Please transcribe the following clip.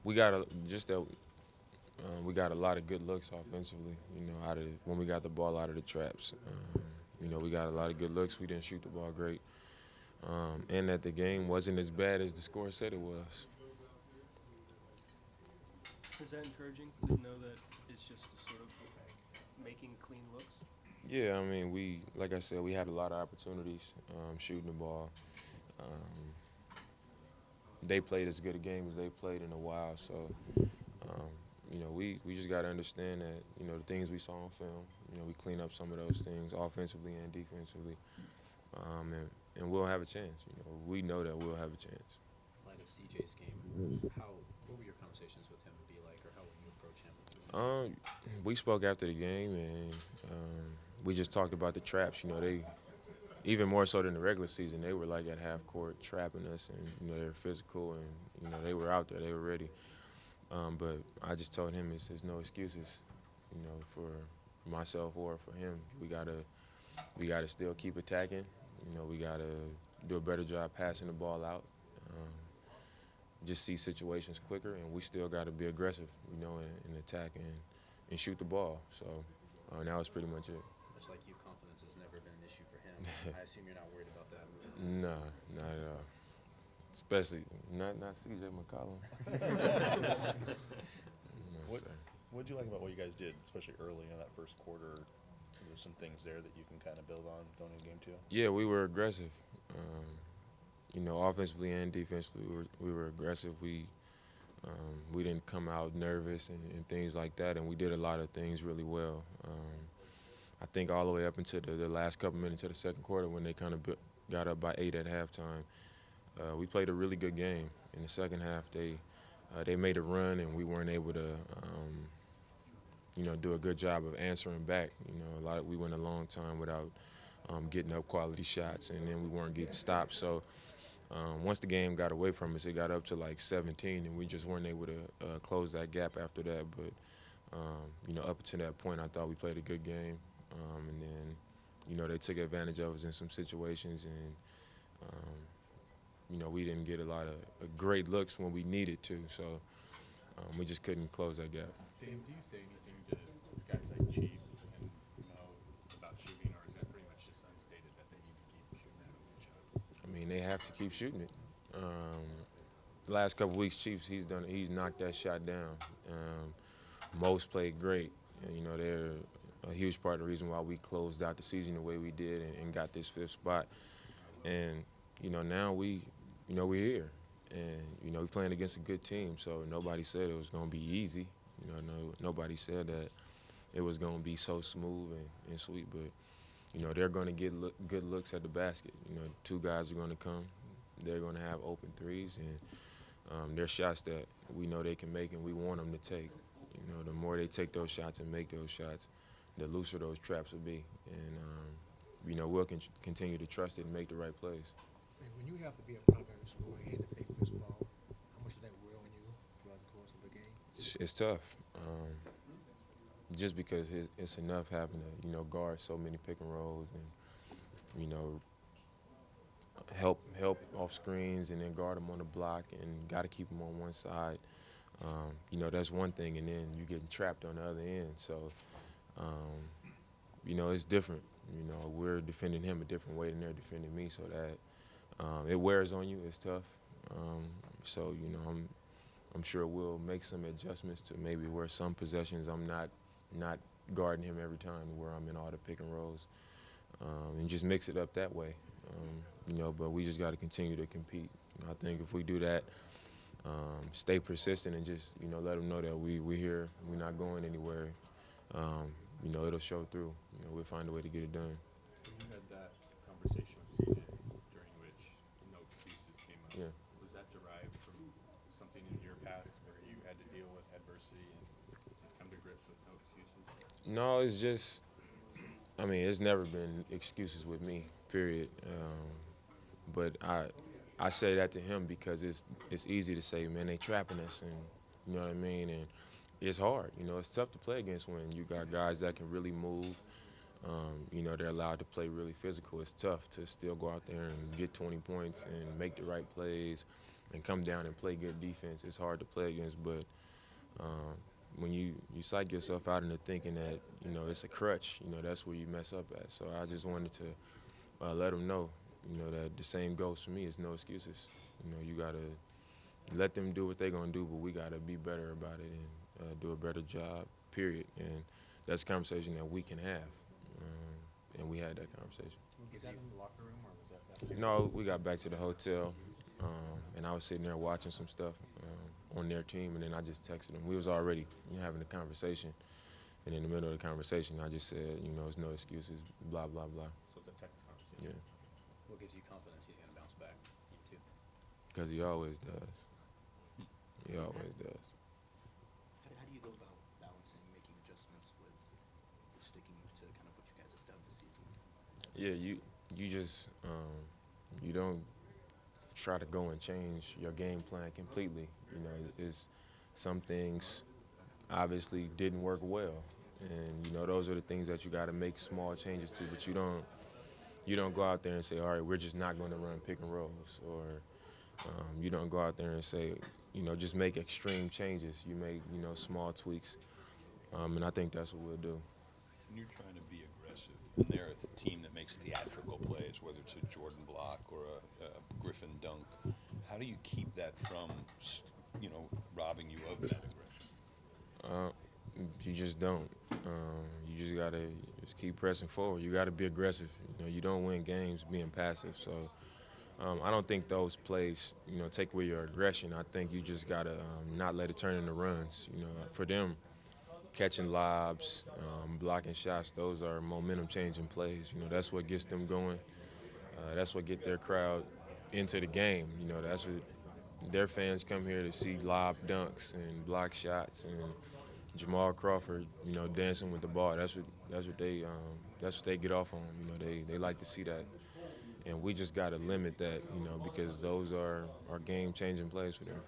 we got a just that we got a lot of good looks offensively. You know, out of when we got the ball out of the traps. You know, we got a lot of good looks. We didn't shoot the ball great, and that the game wasn't as bad as the score said it was. Is that encouraging to know that it's just sort of making clean looks? Yeah, I mean, like I said, we had a lot of opportunities shooting the ball. Um, they played as good a game as they played in a while, so um, you know, we just got to understand that you know the things we saw on film. You know, we clean up some of those things offensively and defensively, and we'll have a chance. You know, we know that we'll have a chance. In light of CJ's game, what were your conversations with him be like, or how would you approach him? Um, we spoke after the game, and we just talked about the traps. You know, they even more so than the regular season. They were like at half court trapping us, and you know they were physical, and you know they were out there, they were ready. But I just told him it's no excuses, you know, for myself or for him. We gotta still keep attacking. You know, we gotta do a better job passing the ball out. Um, just see situations quicker, and we still got to be aggressive, you know, and attack and shoot the ball. So that was pretty much it. Much like you, confidence has never been an issue for him. I assume you're not worried about that. Nah, not at all. Especially not CJ McCollum. No, What sir. what do you like about what you guys did, especially early in that first quarter? There's some things there that you can kind of build on going into game two. Yeah, we were aggressive. Um, you know, offensively and defensively, we were aggressive. We didn't come out nervous and things like that, and we did a lot of things really well. I think all the way up into the last couple minutes of the second quarter when they kind of got up by 8 at halftime, we played a really good game. In the second half, they made a run, and we weren't able to, you know, do a good job of answering back. You know, we went a long time without getting up quality shots, and then we weren't getting stopped. So once the game got away from us, it got up to like 17, and we just weren't able to close that gap after that. But you know, up to that point, I thought we played a good game, and then you know they took advantage of us in some situations, and um, you know we didn't get a lot of great looks when we needed to. So we just couldn't close that gap. Dame, do you say anything to guys like Chief and Mo about shooting, or is that pretty much just unstated that they need to keep shooting that open shot? I mean, they have to keep shooting it. The last couple weeks, Chiefs, he's knocked that shot down. Most played great. And, you know, they're a huge part of the reason why we closed out the season the way we did and got this fifth spot. And you know, now we're here, and you know, we're playing against a good team. So nobody said it was going to be easy. You know, nobody said that it was going to be so smooth and sweet. But you know, they're going to get good looks at the basket. You know, two guys are going to come. They're going to have open threes, and they're shots that we know they can make, and we want them to take. You know, the more they take those shots and make those shots, the looser those traps will be. And you know, we'll continue to trust it and make the right plays. When you have to be a primary scorer and to fake this ball, how much does that wear on you throughout the course of the game? It's tough. Just because it's enough having to, you know, guard so many pick and rolls and, you know, help off screens and then guard them on the block and got to keep them on one side. You know, that's one thing, and then you getting trapped on the other end. So, you know, it's different. You know, we're defending him a different way than they're defending me, so that it wears on you. It's tough. So, you know, I'm sure we'll make some adjustments to maybe where some possessions I'm not guarding him every time, where I'm in all the pick and rolls, and just mix it up that way. You know, but we just got to continue to compete. You know, I think if we do that, stay persistent and just, you know, let them know that we're here, we're not going anywhere, you know, it'll show through. You know, we'll find a way to get it done. When you had that conversation with CJ, during which no excuses came up, Yeah. was that derived from something in your past where you had to deal with adversity and come to grips with no excuses? No, it's just, I mean, it's never been excuses with me, period. But I say that to him because it's easy to say, man, they trapping us, and you know what I mean? And it's hard. You know, it's tough to play against when you got guys that can really move. You know, they're allowed to play really physical. It's tough to still go out there and get 20 points and make the right plays and come down and play good defense, it's hard to play against. But when you psych yourself out into thinking that, it's a crutch, that's where you mess up at. So I just wanted to let them know, that the same goes for me. It's no excuses. You got to let them do what they're going to do, but we got to be better about it and do a better job, period. And that's a conversation that we can have. And we had that conversation. Was that in the locker room, or was that? No, we got back to the hotel, and I was sitting there watching some stuff on their team, and then I just texted them. We was already having a conversation, and in the middle of the conversation, I just said, it's no excuses, blah, blah, blah. So it's a text conversation. Yeah, What gives you confidence he's going to bounce back? You too. because he always does. He always does. How do you go about balancing making adjustments with sticking to kind of what you guys have done this season? Yeah, you just you don't try to go and change your game plan completely. It's some things obviously didn't work well, and those are the things that you got to make small changes to. But you don't go out there and say, all right, we're just not going to run pick and rolls, or you don't go out there and say, just make extreme changes. You make small tweaks, and I think that's what we'll do. When you're trying to be aggressive, and they're a team that makes theatrical plays, whether it's a Jordan block or a Griffin dunk, how do you keep that from, robbing you of that aggression? You just don't. You just gotta just keep pressing forward. You gotta be aggressive. You don't win games being passive. So I don't think those plays, take away your aggression. I think you just gotta not let it turn into runs. For them, catching lobs, blocking shots, those are momentum-changing plays. That's what gets them going. That's what get their crowd into the game. That's what their fans come here to see, lob dunks and block shots and Jamal Crawford, dancing with the ball. That's what they get off on. They like to see that, and we just got to limit that, because those are game-changing plays for them.